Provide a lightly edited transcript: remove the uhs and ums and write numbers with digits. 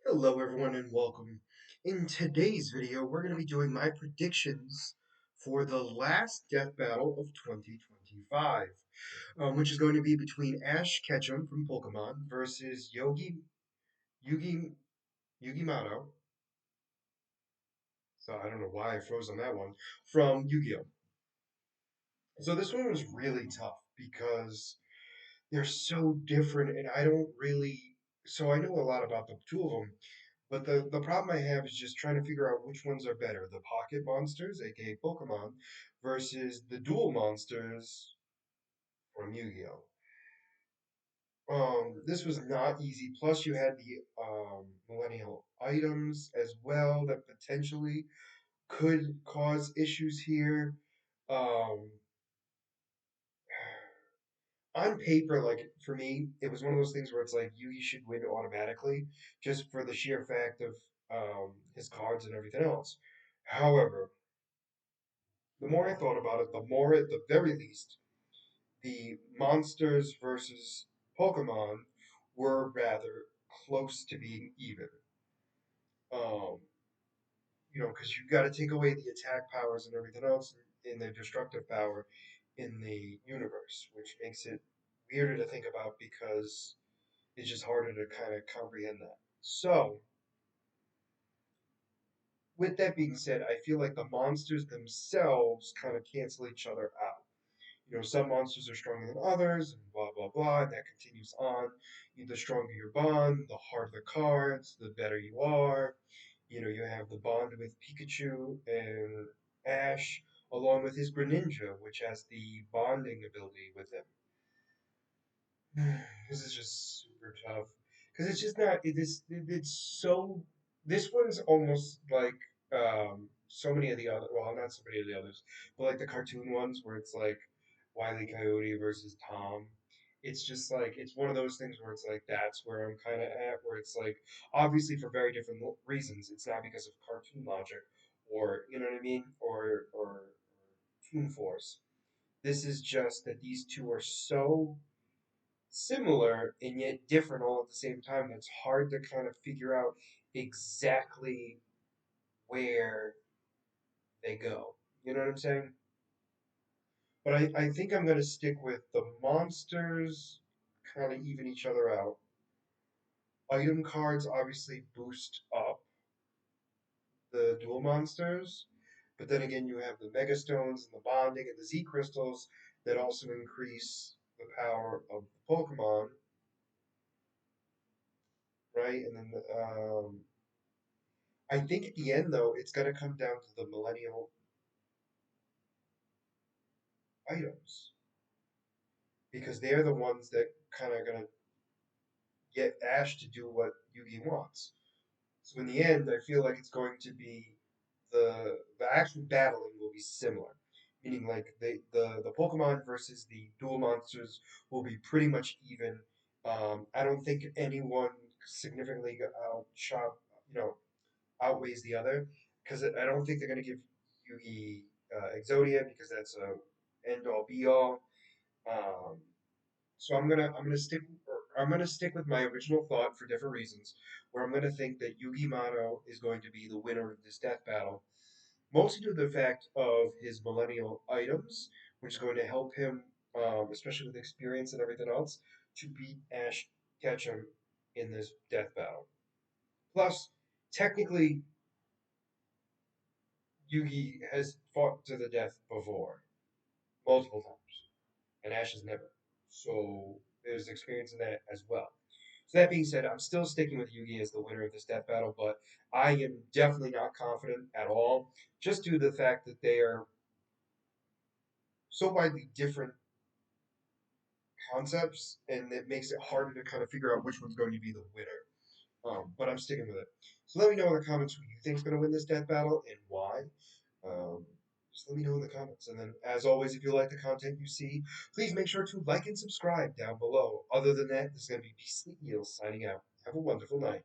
Hello everyone and welcome. In today's video, we're going to be doing my predictions for the last death battle of 2025, which is going to be between Ash Ketchum from Pokemon versus Yugi Mutou. So I don't know why I froze on that one, from Yu-Gi-Oh! So this one was really tough because they're so different and I don't really, so I know a lot about the two of them. But the problem I have is just trying to figure out which ones are better, the pocket monsters, aka Pokemon, versus the dual monsters from Yu-Gi-Oh! This was not easy. Plus, you had the millennial items as well that potentially could cause issues here. Um, on paper, like for me, it was one of those things where it's like Yugi should win automatically, just for the sheer fact of his cards and everything else. However, the more I thought about it, the more, at the very least, the monsters versus Pokemon were rather close to being even. Um, because you've got to take away the attack powers and everything else in the destructive power in the universe, which makes it weirder to think about because it's just harder to kind of comprehend that. So, with that being said, I feel like the monsters themselves kind of cancel each other out. Some monsters are stronger than others, and blah, blah, blah, and that continues on. The stronger your bond, the harder the cards, the better you are. You have the bond with Pikachu and Ash, along with his Greninja, which has the bonding ability with him. This is just super tough because it's just not. It's so. This one's almost like so many of the other. Well, not so many of the others, but like the cartoon ones where it's like Wile E. Coyote versus Tom. It's just like it's one of those things where it's like that's where I'm kind of at. Where it's like obviously for very different reasons. It's not because of cartoon logic or you know what I mean or Toon Force. This is just that these two are so similar and yet different all at the same time. It's hard to kind of figure out exactly where they go. You know what I'm saying? But I think I'm going to stick with the monsters kind of even each other out. Item cards obviously boost up the dual monsters, but then again, you have the Mega Stones and the Bonding and the Z Crystals that also increase the power of the Pokemon, right? And then I think at the end, though, it's going to come down to the millennial items because they're the ones that kind of going to get Ash to do what Yugi wants. So in the end, I feel like it's going to be the actual battling will be similar, meaning like the Pokemon versus the dual monsters will be pretty much even. I don't think anyone significantly you know, outweighs the other because I don't think they're going to give Yugi Exodia because that's a end all be all. Um, so I'm gonna stick with my original thought for different reasons, where I'm gonna think that Yugi Mutou is going to be the winner of this death battle, mostly due to the fact of his millennial items, which is going to help him, especially with experience and everything else, to beat Ash Ketchum in this death battle. Plus, technically, Yugi has fought to the death before, multiple times, and Ash has never. So there's experience in that as well. So that being said, I'm still sticking with Yugi as the winner of this death battle, but I am definitely not confident at all, just due to the fact that they are so widely different concepts, and it makes it harder to kind of figure out which one's going to be the winner. But I'm sticking with it. So let me know in the comments who you think's going to win this death battle and why. Um, just let me know in the comments. And then, as always, if you like the content you see, please make sure to like and subscribe down below. Other than that, this is going to be Beastly Eels signing out. Have a wonderful night.